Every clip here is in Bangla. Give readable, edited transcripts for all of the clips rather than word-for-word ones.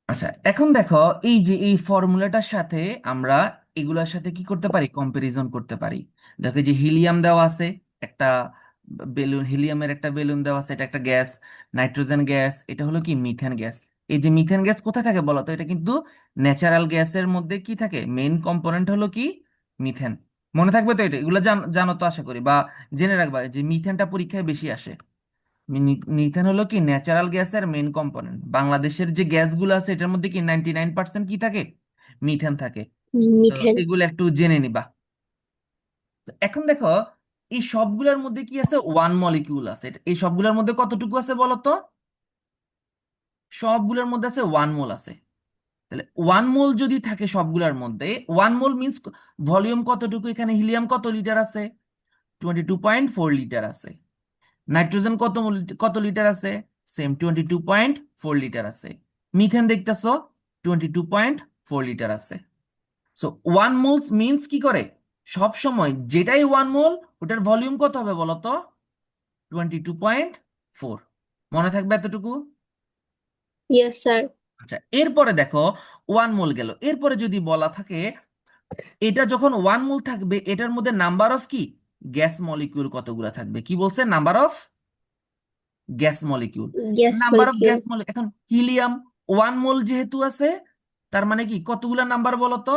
আচ্ছা, এখন দেখো, এই যে এই ফর্মুলাটার সাথে আমরা এগুলার সাথে কি করতে পারি, কম্পারিজন করতে পারি। দেখো, এই যে হিলিয়াম দেওয়া আছে, একটা বেলুন, হিলিয়ামের একটা বেলুন দেওয়া আছে, এটা একটা গ্যাস। নাইট্রোজেন গ্যাস, এটা হলো কি মিথেন গ্যাস। এই যে মিথেন গ্যাস কোথায় থাকে বলো তো? এটা কিন্তু ন্যাচারাল গ্যাসের মধ্যে কি থাকে, মেইন কম্পোনেন্ট হলো কি মিথেন। মনে থাকবে তো? এটা এগুলো জানো তো আশা করি, বা জেনে রাখবা যে মিথেনটা পরীক্ষায় বেশি আসে। মিথেন হলো কি ন্যাচারাল গ্যাসের মেইন কম্পোনেন্ট। বাংলাদেশের যে গ্যাসগুলো আছে এটার মধ্যে কি 99% কি থাকে, মিথেন থাকে। তো মিথেন। এগুলো একটু জেনে নিবা। তো এখন দেখো, এই সবগুলোর মধ্যে কি আছে, ওয়ান মলিকিউল আছে। এই সবগুলোর মধ্যে কতটুকু আছে বলো তো? সবগুলোর মধ্যে আছে ওয়ান মোল আছে। তাহলে ওয়ান মোল যদি থাকে সবগুলোর মধ্যে, ওয়ান মোল মিন্স ভলিউম কতটুকু? এখানে হিলিয়াম কত লিটার আছে? 22.4 লিটার আছে। নাইট্রোজেন কত লিটার আছে? সেম 22.4 লিটার আছে। মিথেন দেখতেছো 22.4 লিটার আছে। সো ওয়ান মোলস মিন্স কি করে, সব সময় যেটাই ওয়ান মোল ওটার ভলিউম কত হবে বলো তো? 22.4। মনে থাকবে এতটুকু? Yes sir. আচ্ছা, এরপরে দেখো, ওয়ান মোল গেল। এরপরে যদি বলা থাকে, এটা যখন ওয়ান মোল থাকবে এটার মধ্যে নাম্বার অফ কি গ্যাস মলিকিউল কতগুলা থাকবে, কি বলছে, number of gas molecule. Gas number of molecule. Gas molecule, এখন হিলিয়াম ওয়ান মোল যেহেতু আছে, তার মানে কি কতগুলা নাম্বার বলো তো?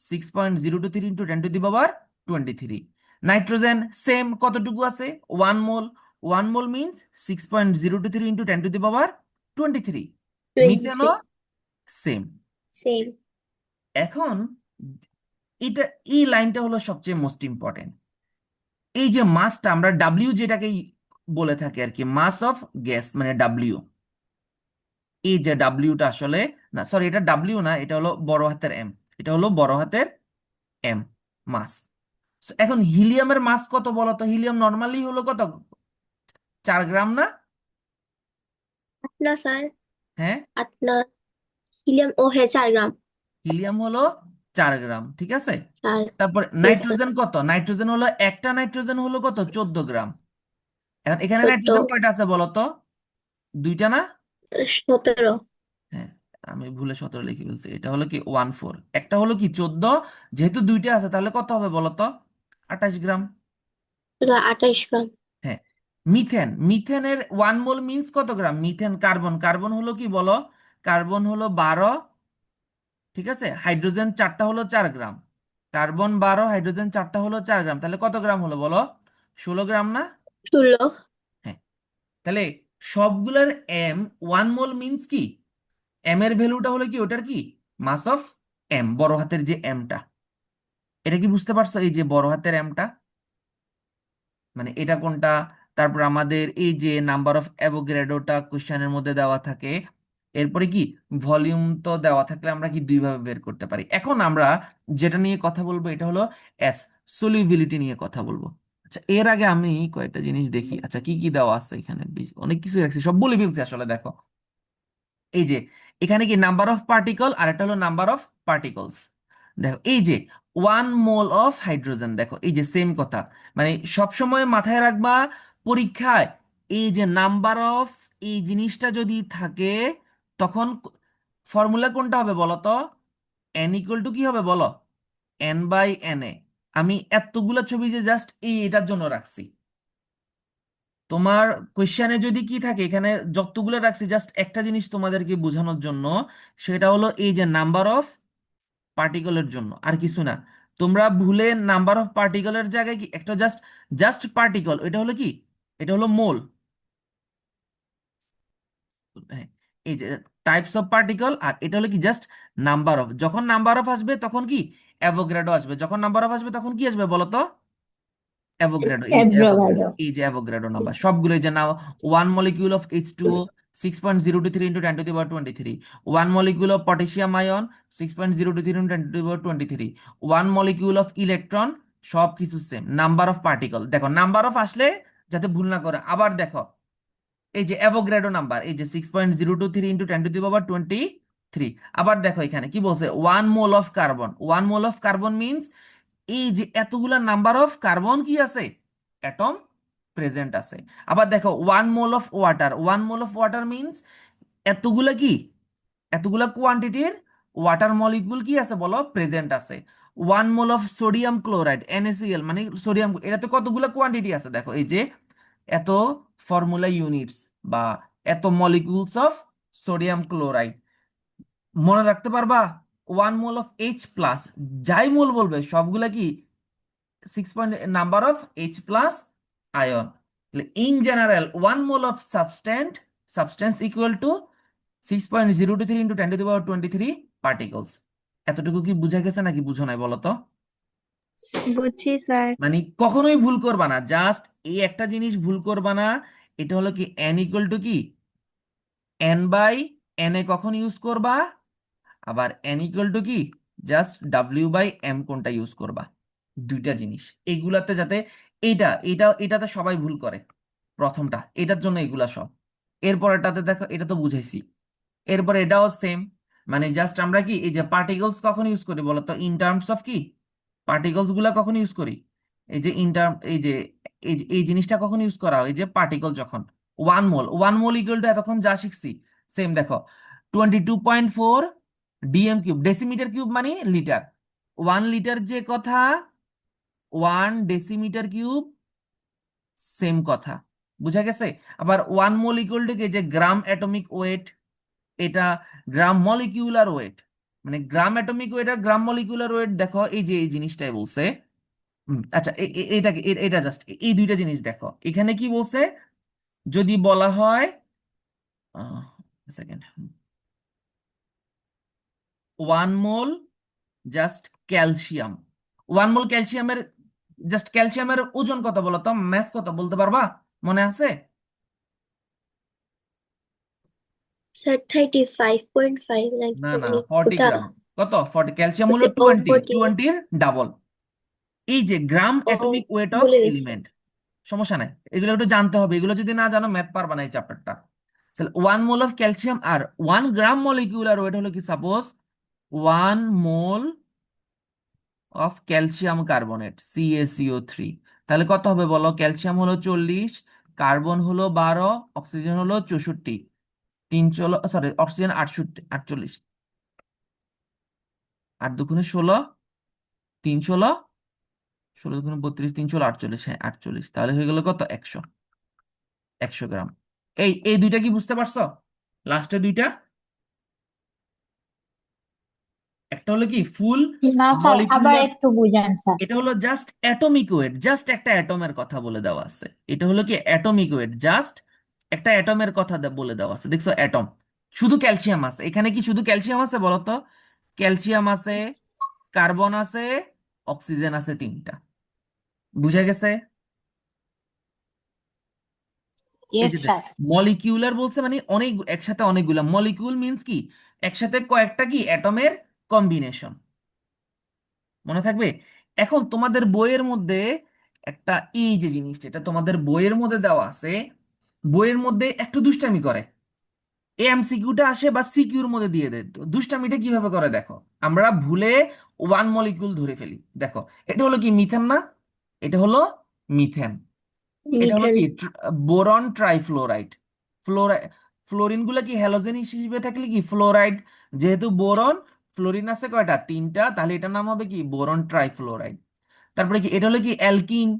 6.02 ইন্টু 10⁻23। নাইট্রোজেন সেম, কতটুকু আছে? One mole. One mole means 6.02 into 10⁻23। 23। মিথেনও সেম। সেম। এখন এটা, এই লাইনটা হলো সবচেয়ে মোস্ট ইম্পর্টেন্ট। এই যে মাসটা আমরা ডাব্লিউ যেটাকে বলে থাকি আর কি, মাস অফ গ্যাস মানে ডাব্লিউ। এই যে ডাব্লিউটা আসলে, না সরি, এটা ডাব্লিউ না, এটা হলো বড় হাতের এম। এটা হলো বড় হাতের এম, মাস। এখন হিলিয়ামের মাস কত বলো তো? হিলিয়াম নর্মালি হলো কত, 4 গ্রাম না? 8 না স্যার। হ্যাঁ, 8 না। হিলিয়াম, ও হ্যাঁ, 4 গ্রাম। হিলিয়াম হলো 4 গ্রাম, ঠিক আছে। আর তারপর ইয়েস স্যার। নাইট্রোজেন কত? নাইট্রোজেন হলো, একটা নাইট্রোজেন হলো কত, 14 গ্রাম। এখন এখানে 14। নাইট্রোজেন কয়টা আছে বলো তো? দুইটা না? 17। হ্যাঁ, আমি ভুলে 17 লিখে ফেলছি। এটা হলো কি 14, একটা হলো কি 14। যেহেতু দুইটা আছে তাহলে কত হবে বলো তো? 28 গ্রাম। এটা 28 গ্রাম। হ্যাঁ। মিথেনের ওয়ান মোল মিন্স কত গ্রাম? মিথেন, কার্বন, কার্বন হলো কি বলো? কার্বন হলো 12। ঠিক আছে, হাইড্রোজেন চারটা হলো 4 গ্রাম। কার্বন 12, হাইড্রোজেন চারটা হলো 4 গ্রাম, তাহলে কত গ্রাম হলো বলো? 16 গ্রাম না? 16। হ্যাঁ। তাহলে সবগুলোর এম, ওয়ান মোল মিন্স কি, এম এর ভ্যালুটা হলো কি ওটার কি, মাস অফ এম, বড় হাতের যে এমটা। এটা কি বুঝতে পারছো, এই যে বড় হাতের এমটা মানে এটা কোনটা? তারপর আমাদের এই যে নাম্বার অফ অ্যাভোগাড্রোটা কোশ্চেনের মধ্যে দেওয়া থাকে। এরপরে কি ভলিউম তো দেওয়া থাকলে আমরা কি দুইভাবে বের করতে পারি। এখন আমরা যেটা নিয়ে কথা বলবো এটা হলো এস, সলিউবিলিটি নিয়ে কথা বলবো। আচ্ছা, এর আগে আমি কয়েকটা জিনিস দেখি। আচ্ছা, কি কি দেওয়া আছে এখানে, অনেক কিছু রাখছি, সব বলে ফেলছি আসলে। দেখো, এই যে এখানে কি নাম্বার অফ পার্টিকল আর একটা হলো নাম্বার অফ পার্টিকলস। দেখো, এই যে ওয়ান মোল অফ হাইড্রোজেন, দেখো এই যে সেম কথা। মানে সব সময় মাথায় রাখবা পরীক্ষায়, এই যে নাম্বার অফ এই জিনিসটা যদি থাকে, তখন ফর্মুলা কোনটা হবে বলো তো? এন ইকুয়াল টু কি হবে বলো? N by N A. আমি এতগুলা ছবি যে জাস্ট এটার জন্য রাখছি। তোমার কোশ্চেনে যদি কি থাকে, এখানে যতগুলো রাখছি জাস্ট একটা জিনিস তোমাদেরকে বোঝানোর জন্য, সেটা হলো এই যে নাম্বার অফ পার্টিকলের জন্য, আর কিছু না। তোমরা ভুলে নাম্বার অফ পার্টিকলের জায়গায় কি একটা জাস্ট, জাস্ট পার্টিকল, এটা হলো কি, এটা হলো মোল। হ্যাঁ, এই যে টাইপস অফ পার্টিকল, আর এটা হলো কি জাস্ট নাম্বার অফ। যখন নাম্বার অফ আসবে তখন কি অ্যাভোগাড্রো আসবে, যখন নাম্বার অফ আসবে তখন কি আসবে বলো তো? অ্যাভোগাড্রো। এই যে অ্যাভোগাড্রো, অ্যাভোগাড্রো। এই যে অ্যাভোগাড্রো নাম্বার সবগুলো, এই যে নাও, one molecule of H2O 6.023 into 10⁻23। One molecule of potassium ion 6.023 into 10⁻23। One molecule of electron, সব কিছু সেম। নাম্বার অফ পার্টিকল, দেখো নাম্বার অফ আসলে যাতে ভুল না করে। আবার দেখো, এই যে অ্যাভোগাড্রো নাম্বার, এই যে 6.023 ইন্টু 10⁻23। আবার দেখো এখানে কি বলছে, one mole of carbon. One mole of carbon means এই যে এতগুলা নাম্বার অফ কার্বন কি আছে, অ্যাটম প্রেজেন্ট আছে। আবার দেখো one mole of water. One mole of water means এতগুলা কি এতগুলা কোয়ান্টিটির ওয়াটার মলিকুল কি আছে বলো, প্রেজেন্ট আছে। 1 mole of sodium chloride NaCl, মানে সোডিয়াম, এটাতে কতগুলা কোয়ান্টিটি আছে দেখো, এই যে এত ফর্মুলা ইউনিটস বা এত মলিকুলস অফ সোডিয়াম ক্লোরাইড। মনে রাখতে পারবা? 1 মোল অফ H+, যাই মোল বলবে সবগুলা কি 6 number of H+ ion. In general 1 mole of substance equal to 6.023 into 10⁻23 particles. এতটুকু কি বুঝা গেছে নাকি বুঝো নাই বলো তো? বুঝছি স্যার। মানে কখনোই ভুল করবা না, জাস্ট এই একটা জিনিস ভুল করবা না। এটা হলো কি n ইকুয়াল টু কি n/n কখন ইউজ করবা, আবার n ইকুয়াল টু কি জাস্ট W/m কোনটা ইউজ করবা। দুইটা জিনিস এইগুলাতে যাতে, এটাতে সবাই ভুল করে। প্রথমটা এটার জন্য এগুলা সব। এরপরেরটাতে দেখো, এটা তো বুঝাইছি। এরপর এটাও সেম, মানে জাস্ট আমরা কি এই যে পার্টিকলস কখন ইউজ করি বলতো, ইন টার্মস অফ কি পার্টিকলস গুলা কখন ইউজ করি, এই যে ইন টার্ম, এই জিনিসটা কখন ইউজ করা হয়, এই যে পার্টিকল যখন 1 মোল ইকুয়াল টু এতক্ষণ যা শিখছি সেম দেখো, 22.4 DM³ ডেসিমিটার কিউব মানে লিটার। 1 লিটার যে কথা, 1 ডেসিমিটার কিউব সেম কথা। বুঝা গেছে? আবার 1 মোল ইকুয়াল টু কি, যে গ্রাম অ্যাটমিক ওয়েট, এটা গ্রাম মলিকিউলার ওয়েট, মানে গ্রাম অ্যাটমিক ওয়েট আর গ্রাম মলিকিউলার ওয়েট দেখো, এই যে এই জিনিসটাই বলছে। আচ্ছা, এটা জাস্ট এই দুইটা জিনিস দেখো, এখানে কি বলছে, যদি বলা হয় সেকেন্ড, 1 মোল জাস্ট ক্যালসিয়াম, 1 মোল ক্যালসিয়ামের, জাস্ট ক্যালসিয়ামের ওজন কত বলো তো, ম্যাস কত বলতে পারবা? মনে আছে? স্যার 35.5 না না, নাকি 40 ওটা? গ্রাম কত, 40, ক্যালসিয়াম হলো ও 20, 40। 20-র ডাবল। এই যে গ্রাম ও, অ্যাটমিক ওয়েট অফ ভুলে গেছি। এলিমেন্ট, সমস্যা নাই, এগুলো একটু জানতে হবে, এগুলো যদি না জানো ম্যাথ পারবা না এই চ্যাপ্টারটা। 1 মোল অফ ক্যালসিয়াম আর 1 গ্রাম মলিকিউলার ওয়েট হলো কি, suppose 1 mole of calcium carbonate CaCO3, তাহলে কত হবে বলো, ক্যালসিয়াম হলো 40, কার্বন হলো 12, অক্সিজেন হলো 64, তিন চলো সরি অক্সিজেন 48, 8×2 = 16, 3 × 16, 16×2 = 32, 3 × 16 = 48, হ্যাঁ 48, তাহলে হয়ে গেল কত, 100 গ্রাম। এই দুইটা কি বুঝতে পারছো? লাস্টে দুইটা, একটা হলো কি ফুল না স্যার, আবার মলিকিউলার, একটু বুঝান স্যার। এটা হলো জাস্ট অ্যাটমিক ওয়েট, জাস্ট একটা অ্যাটমের কথা বলে দেওয়া আছে। এটা হলো কি অ্যাটমিক ওয়েট, জাস্ট একটা অ্যাটমের কথা বলে দেওয়া আছে, দেখছো অ্যাটম, শুধু ক্যালসিয়াম আছে এখানে, কি শুধু ক্যালসিয়াম আছে বলো তো? ক্যালসিয়াম আছে, কার্বন আছে, অক্সিজেন আছে, তিনটা। বুঝা গেছে? এই ইয়েস যে স্যার। মলিকিউলার বলছে মানে অনেক, একসাথে অনেকগুলা মলিকিউল মিন্স কি, একসাথে কয়েকটা কি অ্যাটমের কম্বিনেশন। মনে থাকবে? এখন তোমাদের বইয়ের মধ্যে একটা, এই যে জিনিসটা, এটা তোমাদের বইয়ের মধ্যে দেওয়া আছে, বইয়ের মধ্যে একটু দুষ্টামি করে, MCQটা আসে বা সিকিউর মধ্যে দিয়ে দেয়, তো দুষ্টামিটা কিভাবে করে দেখো, আমরা ভুলে 1 মলিকিউল ধরে ফেলি। দেখো, এটা হলো কি মিথেন না, এটা হলো মিথেন, এটা হলো মিথেন। কি বোরন ট্রাইফ্লোরাইড। ফ্লোরাইড, ফ্লোরিন গুলো কি হ্যালোজেন হিসেবে থাকলে কি ফ্লোরাইড, যেহেতু বোরন, ফ্লোরিন আছে কয়টা, তিনটা, তাহলে এটার নাম হবে কি বোরন ট্রাইফ্লোরাইড। তারপরে কি এটা হলো কি অ্যালকিন,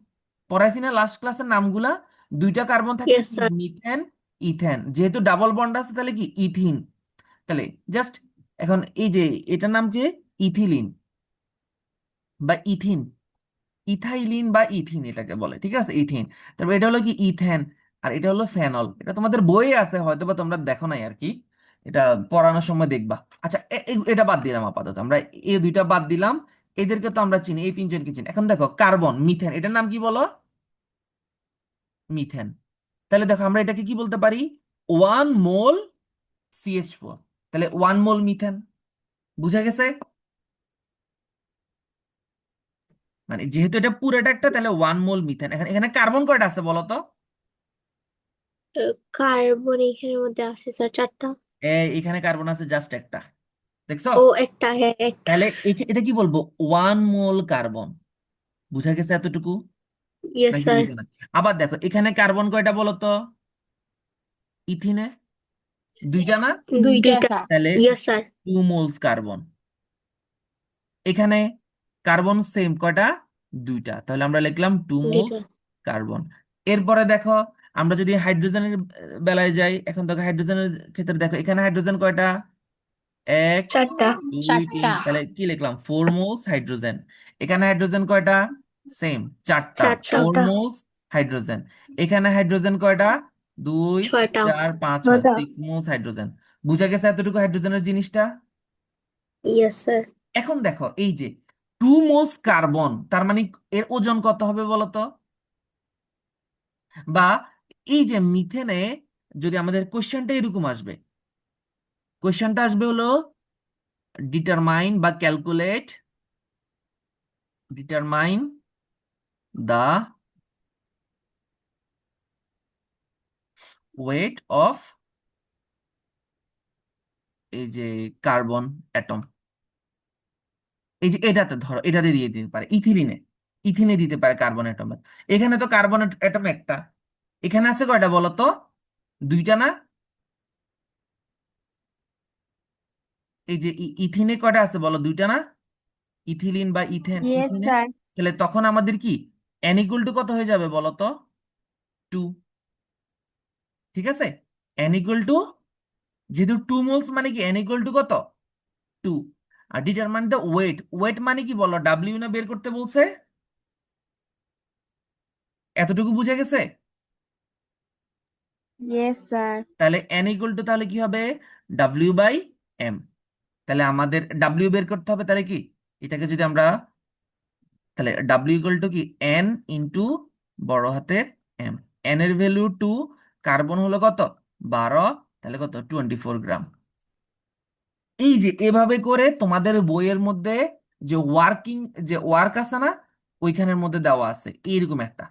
পড়াইছি না লাস্ট ক্লাসের নামগুলা, দুইটা কার্বন থাকলে ইয়েস কি স্যার। মিথেন, ইথেন, যেহেতু ডাবল বন্ড আছে তাহলে কি ইথিন। তাহলে জাস্ট এখন এই যে এটার নাম কি, ইথিলিন বা ইথিন, ইথাইলিন বা ইথিন এটাকে বলে, ঠিক আছে, ইথিন। তারপর এটা হলো কি ইথেন, আর এটা হলো ফেনল। এটা তোমাদের বইয়ে আছে, হয়তো বা তোমরা দেখো নাই আর কি, এটা পড়ানোর সময় দেখবা। আচ্ছা, এটা বাদ দিলাম আপাতত, আমরা এই দুইটা বাদ দিলাম, এদেরকে তো আমরা চিনি, এই তিনজনকে চিনি। এখন দেখো কার্বন, মিথেন, এটার নাম কি বলো, মিথেন। তাহলে দেখো আমরা এটাকে কি বলতে পারি, 1 মোল CH4, তাহলে 1 মোল মিথেন। বুঝা গেছে? মানে যেহেতু এটা পুরোটা একটা, তাহলে 1 মোল মিথেন। এখানে এখানে কার্বন কয়টা আছে বলো তো? কার্বন এখানের মধ্যে আছে স্যার 4টা। এখানে কার্বন আছে জাস্ট একটা, দেখছো? ও একটা, হ্যাঁ একটা। তাহলে এটা কি বলবো, 1 মোল কার্বন। বুঝা গেছে এতটুকু ইয়েস নাকি স্যার। বুঝে না? আবার দেখো এখানে কার্বন কয়টা বলো তো, ইথিনে, দুইটা না? দুইটা দুইটা। স্যার। তাহলে ইয়েস স্যার। 2 moles carbon. এখানে কার্বন সেম কয়টা? দুইটা, তাহলে আমরা লিখলাম 2 মোলস দুইটা। কার্বন। এরপরে দেখো, আমরা যদি হাইড্রোজেনের বেলায় যাই, এখন দেখো হাইড্রোজেনের ক্ষেত্রে দেখো এখানে হাইড্রোজেন কয়টা? এক, চারটা। দুই, তিন, চারটা। তাহলে কি লিখলাম? 4 মোলস হাইড্রোজেন। এখানে হাইড্রোজেন কয়টা? সেম, চারটা, ফোর চারটা। Moles hydrogen. এখানে হাইড্রোজেন কয়টা? দুই, ছয়টা। চার, পাঁচ, ছয়, ছয়টা। 6 মোলস হাইড্রোজেন। বুঝা গেছে এতটুকু হাইড্রোজেনের জিনিসটা? Yes sir. এখন দেখো এই যে 2 মোলস কার্বন, তার মানে এর ওজন কত হবে বলো তো? বা এই যে মিথেনে যদি আমাদের কোশ্চেনটা এরকম আসবে, কোশ্চেনটা আসবে হলো ডিটারমাইন বা calculate, determine the weight of এই যে কার্বন অ্যাটম। এই যে এটাতে ধরো, এটাতে দিয়ে দিতে পারে ইথিলিনে, ইথিনে দিতে পারে কার্বন অ্যাটমে। এখানে তো কার্বন অ্যাটম একটা, এখানে আছে কয়টা বলো তো? দুইটা না? এই যে ইথিনে কয়টা আছে বলো? দুইটা না? ইথিলিন বা ইথেন, ইয়েস ইথিনে। স্যার। তাহলে তখন আমাদের কি এন ইকুয়াল টু কত হয়ে যাবে বলো তো? 2। ঠিক আছে, এন ইকুয়াল টু, যেহেতু 2 মোলস মানে কি এন ইকুয়াল টু কত? 2। আর ডিটারমাইন দ্য ওয়েট, ওয়েট মানে কি বলো? ডাব্লিউ না বের করতে বলছে? এতটুকু বুঝে গেছে? Yes sir. তাহলে এন ইকুয়াল টু তাহলে কি হবে? W by M. তাহলে আমাদের ডাব্লিউ বের করতে হবে, তাহলে কি এটাকে যদি আমরা, তাহলে ডাব্লিউ ইকুয়াল টু কি এন ইন্টু বড় হাতের এম। এন এর ভ্যালু 2, কার্বন হলো কত? 12, তাহলে কত? 24 গ্রাম। এই যে এভাবে করে তোমাদের বইয়ের মধ্যে যে ওয়ার্কিং, যে ওয়ার্ক আছে না, ওইখানের মধ্যে দেওয়া আছে এইরকম একটা,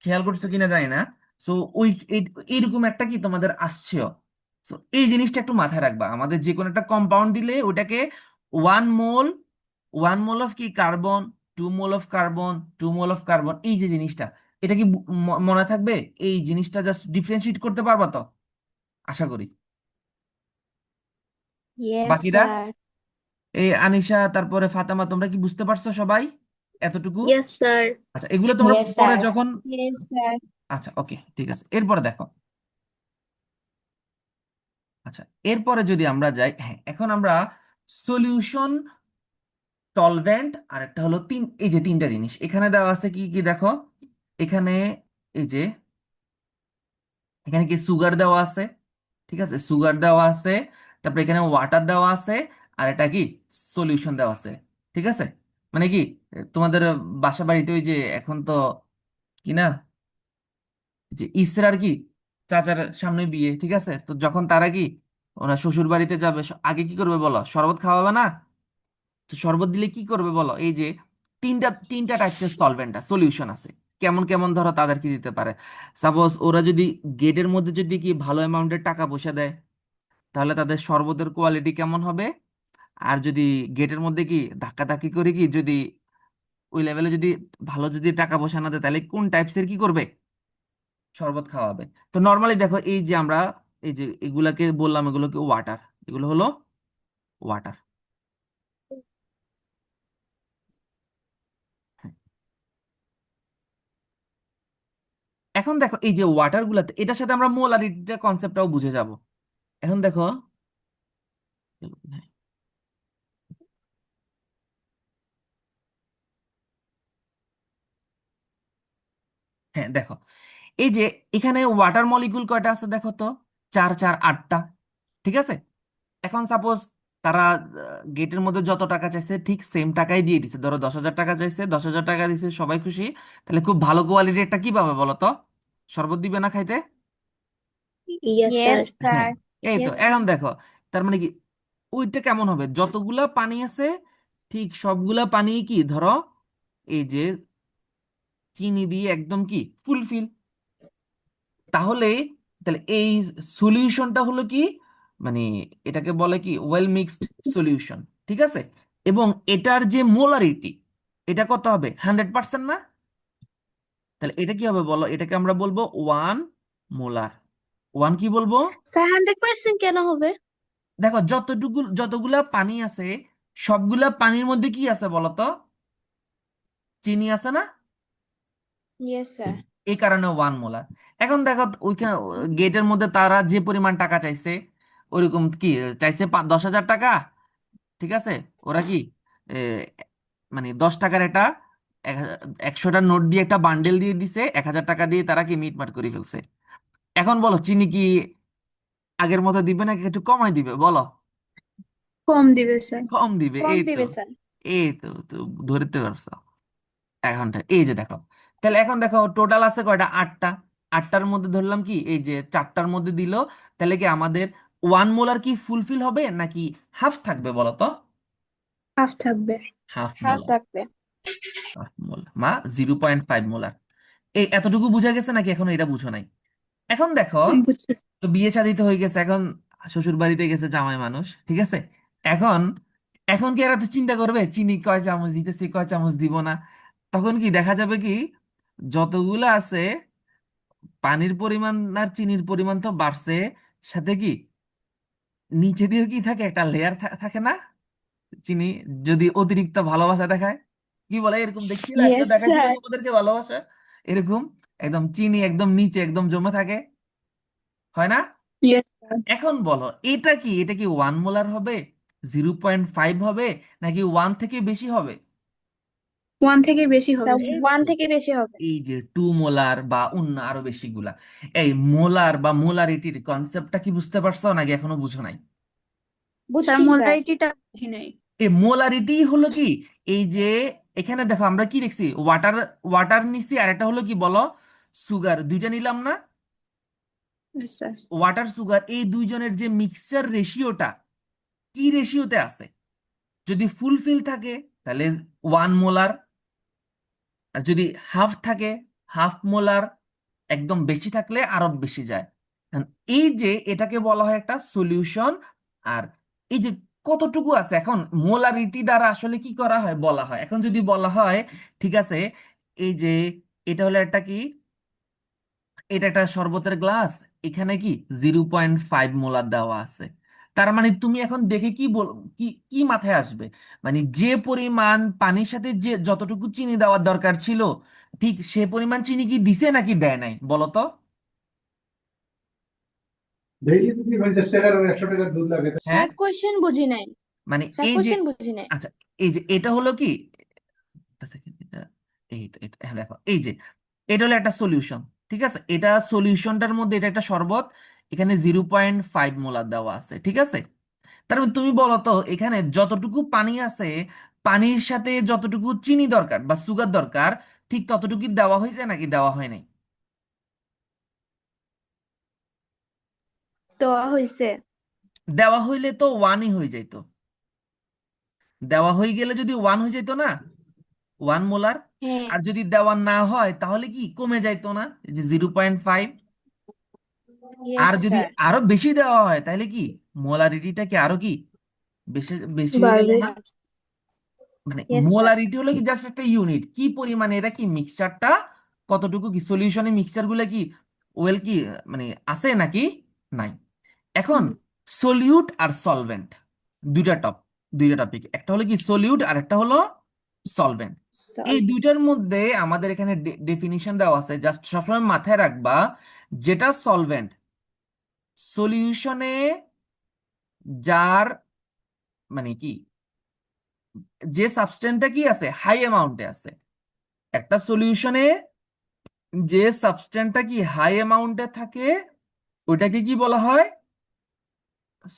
খেয়াল করছো কিনা জানি না। সো ওই এইরকম একটা কি তোমাদের আসছেও। সো এই জিনিসটা একটু মাথায় রাখবা, আমাদের যে কোনো একটা কম্পাউন্ড দিলে ওটাকে 1 মোল, 1 মোল অফ কি carbon, 2 mole of carbon, 2 mole of carbon, এই যে জিনিসটা, এটা কি মনে থাকবে? এই জিনিসটা জাস্ট ডিফারেন্সিয়েট করতে পারবা তো? আশা করি। ইয়েস বাকিরা, স্যার। এই আনিশা তারপরে ফাতেমা, তোমরা কি বুঝতে পারছো সবাই এতটুকু? Yes sir. আচ্ছা, এগুলো তোমরা ইয়েস পরে স্যার। যখন, ইয়েস স্যার। আচ্ছা ওকে ঠিক আছে, এরপরে দেখো। আচ্ছা, এরপরে যদি আমরা যাই, হ্যাঁ এখন আমরা সলিউশন, টলভেন্ট, আর একটা হলো তিন, এই যে তিনটা জিনিস এখানে দেওয়া আছে কি কি দেখো। এখানে এই যে এখানে কি সুগার দেওয়া আছে, ঠিক আছে, সুগার দেওয়া আছে, তারপরে এখানে ওয়াটার দেওয়া আছে, আর এটা কি সলিউশন দেওয়া আছে। ঠিক আছে, মানে কি তোমাদের বাসা বাড়িতে ওই যে এখন তো কি না, যে ইসরার কি চাচার সামনে বিয়ে, ঠিক আছে, তো যখন তারা কি ওরা শ্বশুর বাড়িতে যাবে, আগে কি করবে বলো? শরবত খাওয়াবে না? তো শরবত দিলে কি করবে বলো? এই যে তিনটা তিনটা টাইপসের সলভেন্ট সলিউশন আছে। কেমন কেমন ধরো তাদেরকে দিতে পারে। সাপোজ ওরা যদি গেটের মধ্যে যদি কি ভালো অ্যামাউন্টের টাকা পয়সা দেয়, তাহলে তাদের শরবতের কোয়ালিটি কেমন হবে? আর যদি গেটের মধ্যে কি ধাক্কাধাক্কি করে কি যদি ওই লেভেলে যদি ভালো যদি টাকা পয়সা না দেয়, তাহলে কোন টাইপসের কি করবে? শরবত খাওয়াবে। তো নর্মালি দেখো এই যে আমরা এই যে এগুলাকে বললাম, এগুলোকে ওয়াটার, এগুলো হলো ওয়াটার। এখন দেখো এই যে ওয়াটার গুলাতে, এটার সাথে আমরা মোলারিটিটা কনসেপ্টটাও বুঝে যাব। এখন দেখো, হ্যাঁ দেখো এই যে এখানে ওয়াটার মলিকুল কয়টা আছে দেখো তো? 4 4 8টা। ঠিক আছে, এখন সাপোজ তারা গেটের মধ্যে যত টাকা চাইছে ঠিক সেম টাকাই দিয়ে দিছে, ধরো 10,000 টাকা চাইছে, 10,000 টাকা দিছে, সবাই খুশি। তাহলে খুব ভালো কোয়ালিটির একটা কি পাবে বলো তো? শরবত দিবে না খাইতে? Yes yes sir. হ্যাঁ, স্যার। এই তো ইয়েস এখন স্যার। দেখো, তার মানে কি ওইটা কেমন হবে? যতগুলা পানি আছে ঠিক সবগুলা পানি কি ধরো এই যে চিনি দিয়ে একদম কি ফুলফিল। তাহলে তাহলে এই সলিউশনটা হলো কি, মানে এটাকে বলে কি ওয়েল মিক্সড সলিউশন। ঠিক আছে, এবং এটার যে মোলারিটি, এটা কত হবে? 100% না? তাহলে এটা কি হবে বলো? এটাকে আমরা বলবো 1 মোলার। ওয়ান কি বলবো? স্যার 100% কেন হবে? দেখো যতগুলা পানি আছে সবগুলা পানির মধ্যে কি আছে বলো তো? চিনি আছে না? Yes sir. এই কারণে 1 মোলার। এখন দেখো ওইখানে গেটের মধ্যে তারা যে পরিমাণ টাকা চাইছে, ওইরকম কি চাইছে 10,000 টাকা, ঠিক আছে? ওরা কি এ, মানে 10 টাকার একটা 100টা নোট দিয়ে একটা বান্ডেল দিয়ে দিছে, 1,000 টাকা দিয়ে তারা কি মিটমাট করে ফেলছে। এখন বলো চিনি কি আগের মতো দিবে নাকি একটু কমাই দিবে বলো? কম দিবে স্যার। কম দিবে, কম এই তো। দিবে স্যার। এই তো ধরতে পারছো এখনটা, এই যে দেখো। তাহলে এখন দেখো টোটাল আছে কয়টা? 8টা। 8টার মধ্যে ধরলাম কি এই যে 4টার মধ্যে দিল, তাহলে কি আমাদের 1 মোলার কি ফুলফিল হবে নাকি হাফ থাকবে বলো তো? হাফ থাকবে। Half half molar. থাকবে। Half molar 0.5 molar. এই এতটুকু বুঝা গেছে নাকি এখনো এটা বুঝো নাই? এখন দেখো, বুঝছি। তো বিয়ে শাদী তো হয়ে গেছে, এখন শ্বশুর বাড়িতে গেছে জামাই মানুষ, ঠিক আছে? এখন এখন কি এরা তো চিন্তা করবে চিনি কয় চামচ দিতেছি কয় চামচ দিব না? তখন কি দেখা যাবে কি যতগুলো আছে পানির পরিমাণ আর চিনির পরিমাণ তো বাড়ছে, সাথে কি নিচে দিয়ে কি থাকে একটা লেয়ার থাকে না? চিনি যদি অতিরিক্ত ভালোবাসা দেখায়, কি বলে এরকম দেখছিলা, কেউ ইয়েস দেখাইছিল স্যার। তোমাদেরকে ভালোবাসা এরকম? একদম চিনি একদম নিচে একদম জমে থাকে, হয় না? Yes sir. এখন বলো এটা কি 1 মোলার হবে, 0.5 হবে, নাকি 1 থেকে বেশি হবে? ওয়ান থেকে বেশি হবে স্যার স্যার। 1 থেকে বেশি হবে। এই যে 2 মোলার বা অন্য আরো বেশি গুলা, এই মোলার বা মোলারিটির কনসেপ্টটা কি বুঝতে পারছো নাকি এখনো বুঝো নাই? স্যার বুঝছি স্যার। মোলারিটিটা বুঝি নাই। এই মোলারিটি হলো কি, এই যে এখানে দেখো আমরা কি দেখছি, ওয়াটার ওয়াটার নিছি, আর একটা হলো কি বলো, সুগার, দুইটা নিলাম না? Yes, sir. ওয়াটার সুগার এই দুইজনের যে মিক্সচার রেশিওটা কি রেশিওতে আছে? যদি ফুলফিল থাকে তাহলে 1 মোলার, আর যদি হাফ থাকে হাফ মোলার, একদম বেশি থাকলে আরো বেশি যায়। এখন এই যে এটাকে বলা হয় একটা সলিউশন। আর এই যে কতটুকু আছে, এখন মোলারিটি দ্বারা আসলে কি করা হয় বলা হয়, এখন যদি বলা হয় ঠিক আছে, এই যে এটা হলো একটা কি, এটা একটা শরবতের গ্লাস, এখানে কি 0.5 মোলার দেওয়া আছে। তার মানে তুমি এখন দেখে কি বল, কি কি মাথায় আসবে, মানে যে পরিমাণ পানির সাথে যে যতটুকু চিনি দেওয়ার দরকার ছিল, ঠিক সে পরিমাণ চিনি কি দিছে নাকি দেয় নাই বলো তো? ডেইলি যদি 50 টাকার আর 100 টাকার দুধ লাগে হ্যাঁ, স্যার কোয়েশ্চেন বুঝি নাই। মানে স্যার এই যে, কোয়েশ্চেন বুঝি নাই। আচ্ছা, এই যে এটা হলো কি, একটা সেকেন্ড, এটা হ্যাঁ দেখো এই যে এটা হলো একটা সলিউশন, ঠিক আছে? এটা সলিউশনটার মধ্যে এটা একটা শরবত, এখানে 0.5 মোলার দেওয়া আছে, ঠিক আছে? তার মানে তুমি বলো তো এখানে যতটুকু পানি আছে, পানির সাথে যতটুকু চিনি দরকার বা সুগার দরকার, ঠিক ততটুকু দেওয়া হয়েছে নাকি দেওয়া হয় নাই? দেওয়া হয়েছে। দেওয়া হইলে তো ওয়ানই হয়ে যাইতো। দেওয়া হয়ে গেলে যদি 1 হয়ে যাইতো না, 1 মোলার। হ্যাঁ। আর যদি দেওয়া না হয় তাহলে কি কমে যাইতো না, এই যে 0.5। ইয়েস আর যদি স্যার। আরো বেশি দেওয়া হয় তাহলে কি মোলারিটিটা কি আরো কি বেশি বেশি হয়ে গেল বাড়বে। না? মানে ইয়েস স্যার। মোলারিটি হলো কি জাস্ট একটা ইউনিট, কি পরিমাণে এটা কি মিক্সচারটা কতটুকু কি সলিউশনে মিক্সচার গুলা কি ওয়েল কি মানে আছে নাকি নাই। এখন সলিউট আর সলভেন্ট, দুইটা টপ দুইটা টপিক, একটা হলো কি সলিউট আর একটা হলো সলভেন্ট। এই সলভ। দুইটার মধ্যে আমাদের এখানে ডেফিনিশন দেওয়া আছে, জাস্ট সবসময় মাথায় রাখবা, যেটা সলভেন্ট সলিউশনে যার মানে কি যে সাবস্টেন্সটা কি আছে হাই অ্যামাউন্টে আছে, একটা সলিউশনে যে সাবস্টেন্সটা কি হাই অ্যামাউন্টে থাকে ওইটাকে কি বলা হয়?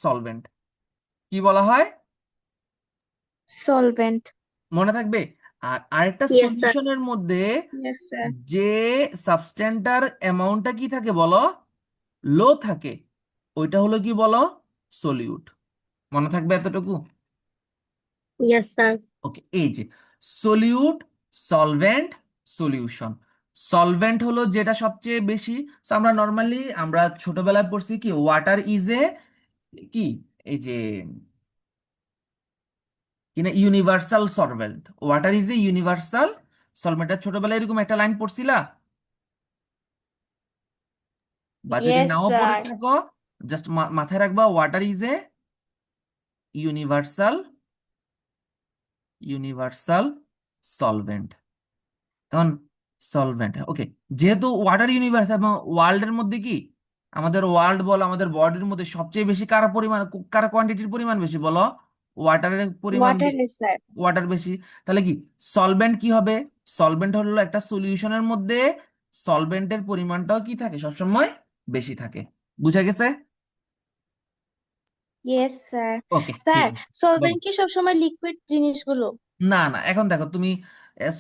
সলভেন্ট। কি বলা হয়? সলভেন্ট। মনে থাকবে। আর আরেকটা ইয়েস স্যার। সলিউশনের মধ্যে ইয়েস স্যার। যে সাবস্টেন্সটার অ্যামাউন্টটা কি থাকে বলো, লো থাকে, ওইটা হলো কি বলো, সলিউট। মনে থাকবে এতটুকু? Yes sir. ওকে, এই যে সলিউট, সলভেন্ট, সলিউশন। সলভেন্ট হলো যেটা সবচেয়ে বেশি, so আমরা নর্মালি আমরা ছোটবেলায় পড়ছি কি ওয়াটার ইজ এ কি, এই যে কিনা universal solvent, water is a universal solvent, ছোটবেলায় এরকম একটা লাইন পড়ছিলা? বা যদি Yes, নাও পড়ে sir. থাকো জাস্ট মাথায় রাখবা water is a universal universal solvent. এখন সলভেন্ট, ওকে, যেহেতু ওয়াটার ইউনিভার্স এবং ওয়ার্ল্ডের মধ্যে কি আমাদের ওয়ার্ল্ড বলো, আমাদের বডির মধ্যে সবচেয়ে বেশি কার পরিমাণ, কার কোয়ান্টিটির পরিমাণ বেশি বলো? ওয়াটারের পরিমাণ, Water is sir. ওয়াটার বেশি। তাহলে কি সলভেন্ট কি হবে? সলভেন্ট হলো একটা সলিউশনের মধ্যে সলভেন্টের পরিমাণটাও কি থাকে, সবসময় বেশি থাকে। বুঝা গেছে? Yes, sir. ওকে, ঠিক স্যার, আছে, বলো। সলভেন্ট কি সবসময় লিকুইড জিনিসগুলো? না না, এখন দেখো তুমি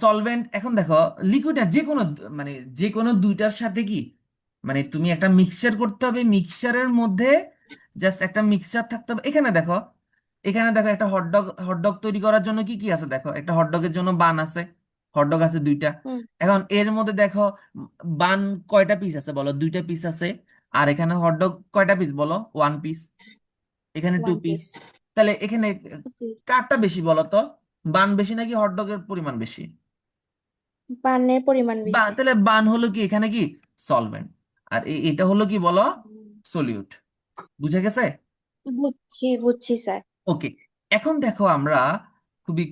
সলভেন্ট, এখন দেখো লিকুইড না, যে কোনো মানে যে কোনো দুইটার সাথে কি মানে তুমি একটা মিক্সচার করতে হবে, মিক্সচারের মধ্যে জাস্ট একটা মিক্সচার থাকতে হবে। এখানে দেখো একটা হটডগ, হটডগ তৈরি করার জন্য কি কি আছে দেখো, একটা হটডগের জন্য বান আছে, হটডগ আছে দুইটা। হুম, এখন এর মধ্যে দেখো বান কয়টা পিস আছে বলো? দুইটা পিস আছে। আর এখানে হটডগ কয়টা পিস বলো? One piece. এখানে টু ওয়ান পিস। পিস। তাহলে এখানে কারটা বেশি বলো তো? বান বেশি নাকি হটডগের পরিমাণ বেশি? পানের পরিমাণ বা বেশি। তাহলে বান হলো কি এখানে কি সলভেন্ট, আর এটা হলো কি বলো? সলিউট। বুঝে গেছে? বুঝছি বুঝছি স্যার। ওকে, এখন দেখো আমরা খুবই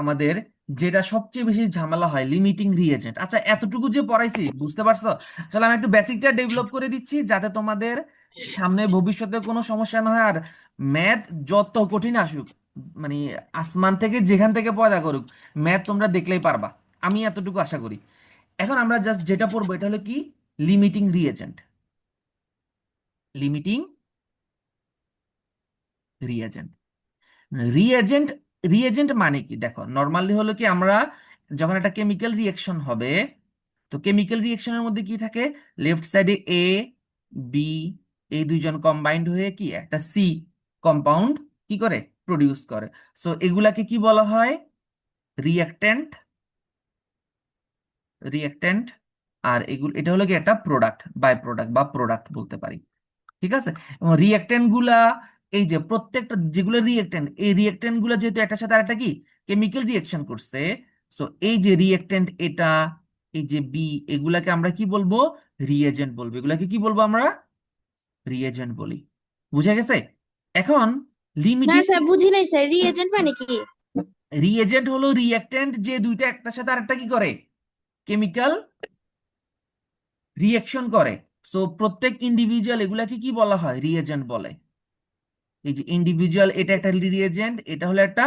আমাদের যেটা সবচেয়ে বেশি ঝামেলা হয়, লিমিটিং রিএজেন্ট। আচ্ছা, এতটুকু যে পড়াইছি বুঝতে পারছো? তাহলে আমি একটু বেসিকটা ডেভেলপ করে দিচ্ছি যাতে তোমাদের সামনে ভবিষ্যতে কোনো সমস্যা না হয়। আর ম্যাথ যত কঠিন আসুক, মানে আসমান থেকে যেখান থেকে পয়দা করুক, ম্যাথ তোমরা দেখলেই পারবা, আমি এতটুকু আশা করি। এখন আমরা জাস্ট যেটা পড়বো এটা হলো কি limiting reagent. Limiting reagent, reagent, reagent মানে কি দেখো, নর্মালি হলো কি আমরা যখন একটা কেমিক্যাল রিয়েকশন হবে, তো কেমিক্যাল রিয়েকশনের মধ্যে কি থাকে, লেফট সাইডে এ বি, এই দুইজন কম্বাইন্ড হয়ে কি একটা সি কম্পাউন্ড কি করে প্রডিউস করে। সো এগুলাকে কি বলা হয়? Reactant, reactant. আর এগুলো, এটা হলো কি একটা প্রোডাক্ট, বাই প্রোডাক্ট বা প্রোডাক্ট বলতে পারি। ঠিক আছে? এবং রিঅ্যাক্ট্যান্ট গুলা, এই যে প্রত্যেকটা যেগুলো রিঅ্যাক্ট্যান্ট, এই রিঅ্যাক্ট্যান্ট গুলা যেহেতু একটার সাথে আরেকটা কি কেমিক্যাল রিঅ্যাকশন করছে, সো এই যে রিঅ্যাক্ট্যান্ট এটা, এই যে বি, এগুলাকে আমরা কি বলবো? রিএজেন্ট বলবো। এগুলাকে কি বলবো আমরা? রিএজেন্ট বলি। বুঝা গেছে? এখন না লিমিটিং, স্যার, বুঝি নাই স্যার, রিএজেন্ট মানে কি? রিএজেন্ট হলো রিঅ্যাক্ট্যান্ট যে দুইটা একটার সাথে আরেকটা কি করে, কেমিক্যাল রিঅ্যাকশন করে। সো প্রত্যেক ইন্ডিভিজুয়াল এগুলাকে কি বলা হয়? রিএজেন্ট বলে। এই যে ইন্ডিভিজুয়াল, এটা একটা রিএজেন্ট, এটা হলো একটা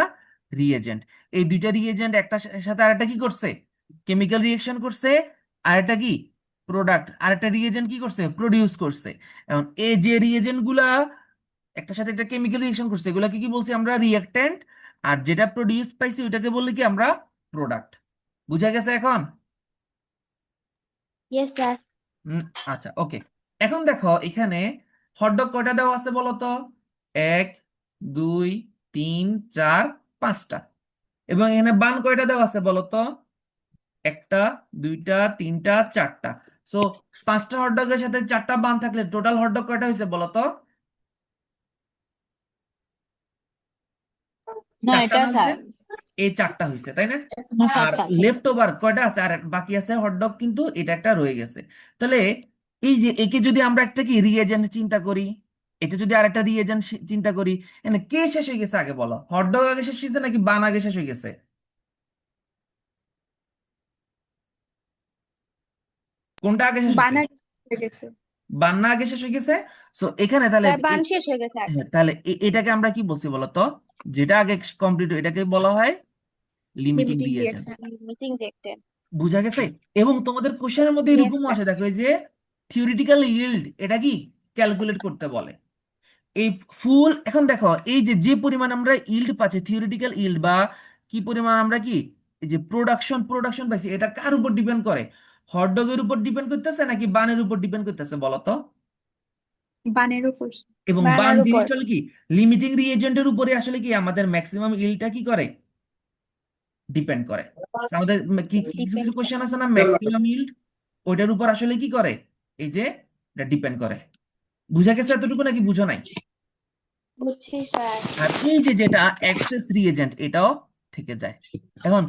রিএজেন্ট। এই দুইটা রিএজেন্ট একটা সাথে আরেকটা কি করছে? কেমিক্যাল রিঅ্যাকশন করছে। আর একটা কি প্রোডাক্ট, আর একটা রিএজেন্ট কি করছে? প্রডিউস করছে। এখন এই যে রিএজেন্ট গুলা একটা সাথে একটা কেমিক্যাল রিঅ্যাকশন করছে, এগুলাকে কি বলছি আমরা? রিঅ্যাক্ট্যান্ট। আর যেটা প্রডিউস পাইছি ওইটাকে বললে কি আমরা? প্রোডাক্ট। বুঝা গেছে এখন? Yes sir. হুম, আচ্ছা, ওকে। এখন দেখো এখানে হটডগ কয়টা দেওয়া আছে বলো তো? এক, দুই, তিন, চার, পাঁচটা। এবং এখানে বান কয়টা দেওয়া আছে বলো তো? একটা, দুইটা, তিনটা, চারটা। সো পাঁচটা হটডগের সাথে চারটা বান থাকলে টোটাল হটডগ কয়টা হয়েছে বলো তো? না, চারটা এটা না হয়েছে? স্যার। এই চারটা হয়েছে, তাই না? না, আর চারটা আছে। লেফট ওভার কয়টা আছে? আর বাকি আছে হটডগ, কিন্তু এটা একটা রয়ে গেছে। তাহলে এই যে একে যদি আমরা একটা কি রিএজেন্ট চিন্তা করি, এটা যদি আরেকটা রিএজেন্ট চিন্তা করি, এখানে কে শেষ হয়ে গেছে আগে বলো? হটডগ আগে শেষ হয়েছে নাকি বান আগে শেষ হয়ে গেছে? কোনটা আগে শেষ হয়েছে? বানার হয়ে গেছে। বান না আগে শেষ হয়ে গেছে? সো এখানে তাহলে স্যার, বান শেষ হয়ে গেছে আগে। হ্যাঁ, তাহলে এটাকে আমরা কি বলছি বলতো? যেটা আগে কমপ্লিট, এটাকে বলা হয় limiting limiting reagent. Reaction. Meeting দেখতে। বুঝা গেছে? এবং তোমাদের কোশ্চেনের মধ্যে ইয়েস এরকমও স্যার। আসে দেখো, এই যে থিওরিটিক্যাল ইল্ড, এটা কি ক্যালকুলেট করতে বলে। এই ফুল, এখন দেখো এই যে যে পরিমাণ আমরা ইল্ড পাচ্ছি, থিওরিটিক্যাল ইল্ড বা কি পরিমাণ আমরা কি এই যে প্রোডাকশন পাইছি, এটা কার উপর ডিপেন্ড করে? হটডগের উপর ডিপেন্ড করতেছে নাকি বানের উপর ডিপেন্ড করতেছে বলো তো? বানের উপর। এবং বান বানার উপর। জিনিসটা হলো কি লিমিটিং রিএজেন্টের উপরে আসলে কি আমাদের ম্যাক্সিমাম ইল্ডটা কি করে ডিপেন্ড করে। So আমাদের কিছু ডিপেন্ড কিছু করে। কোশ্চেন আছে না, ম্যাক্সিমাম ইল্ড, ওইটার উপর আসলে কি করে, এই যে এটা ডিপেন্ড করে। বুঝা গেছে এতটুকু নাকি বুঝো নাই? বুঝছি স্যার। আর এই যে যেটা এক্সেস রিএজেন্ট, এটাও থেকে যায়। এখন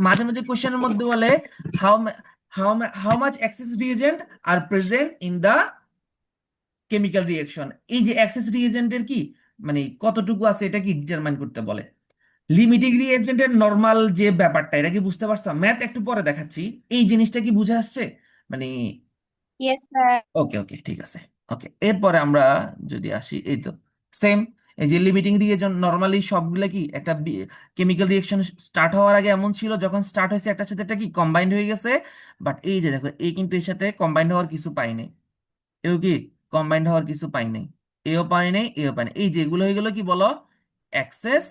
মাঝে মাঝে কোশ্চেনের মধ্যে বলে how how how much excess reagent আর present in the chemical reaction, এই যে অ্যাক্সেস রিএজেন্টের কি মানে কতটুকু আছে এটা কি ডিটারমাইন করতে বলে। লিমিটিং রিএজেন্টের নর্মাল যে ব্যাপারটা এটা কি বুঝতে পারছো? ম্যাথ একটু পরে দেখাচ্ছি, এই জিনিসটা কি বুঝে আসছে মানে? Yes sir. ওকে ওকে ঠিক আছে। ওকে, এরপরে আমরা যদি আসি, এই তো সেম, এই যে লিমিটিং রিয়েজেন্ট নর্মালি সবগুলা কি একটা কেমিক্যাল রিয়েকশন স্টার্ট হওয়ার আগে এমন ছিল, যখন স্টার্ট হয়েছে একটার সাথে একটা কি কম্বাইন্ড হয়ে গেছে। বাট এই যে দেখো, এই কিন্তু এর সাথে কম্বাইন্ড হওয়ার কিছু পাই নাই, এও কি কম্বাইন্ড হওয়ার কিছু পাই নাই, এও পাই নাই, এও পাই নাই, এই যে এগুলো হয়ে গেলো কি বলো, এক্সেস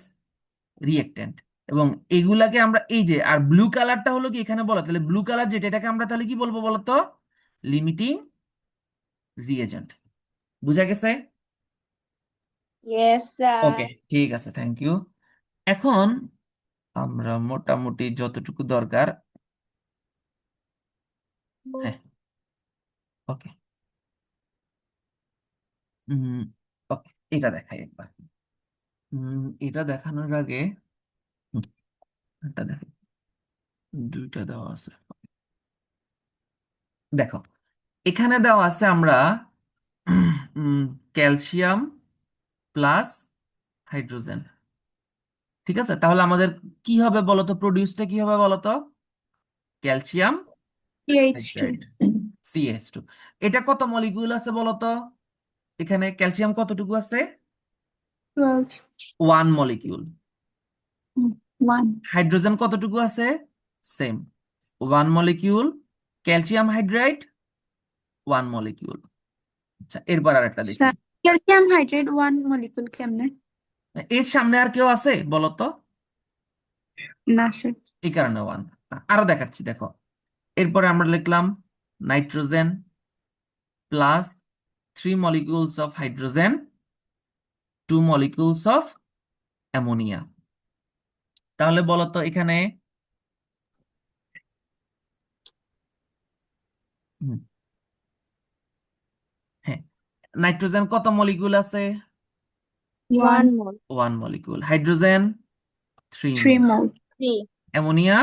রিয়েক্টেন্ট। এবং এগুলাকে আমরা এই যে, আর ব্লু কালারটা হলো কি এখানে বলো, তাহলে ব্লু কালার যেটা এটাকে আমরা তাহলে কি বলবো বলো তো, লিমিটিং রিয়েজেন্ট। বুঝা গেছে? Yes sir. ওকে ঠিক আছে, থ্যাংক ইউ। এখন আমরা মোটামুটি যতটুকু দরকার, হ্যাঁ ওকে, হুম ওকে, এটা দেখাই একবার। এটা দেখানোর আগে হুম, এটা দেখাই, দুইটা দেওয়া আছে। দেখো, এখানে দেওয়া আছে আমরা ক্যালসিয়াম প্লাস হাইড্রোজেন, ঠিক আছে? তাহলে আমাদের কি হবে বলতো, প্রডিউসটা কি হবে বলতো, ক্যালসিয়াম CH2 হাইড্রাইড, CH2। এটা কত মলিকিউল আছে বলতো, এখানে ক্যালসিয়াম কতটুকু আছে, 12 ওয়ান মলিকিউল। 1 হাইড্রোজেন কতটুকু আছে, same, one molecule. Calcium hydride one molecule. আচ্ছা, এরপর আর একটা দেখি, স্যার ক্যালসিয়াম হাইড্রেট 1 মলিকুল কেমনে? এর সামনে আর কেউ আছে বলতো, না স্যার। এই কারণে ওয়ান। আরো দেখাচ্ছি দেখো, এরপরে আমরা লিখলাম nitrogen plus 3 molecules of hydrogen, 2 molecules of ammonia. তাহলে বলতো এখানে হুম, হ্যাঁ, নাইট্রোজেন কত মলিকিউল আছে, 1 1 mole. One molecule. Hydrogen 3 mole. 3 mole. 3। Ammonia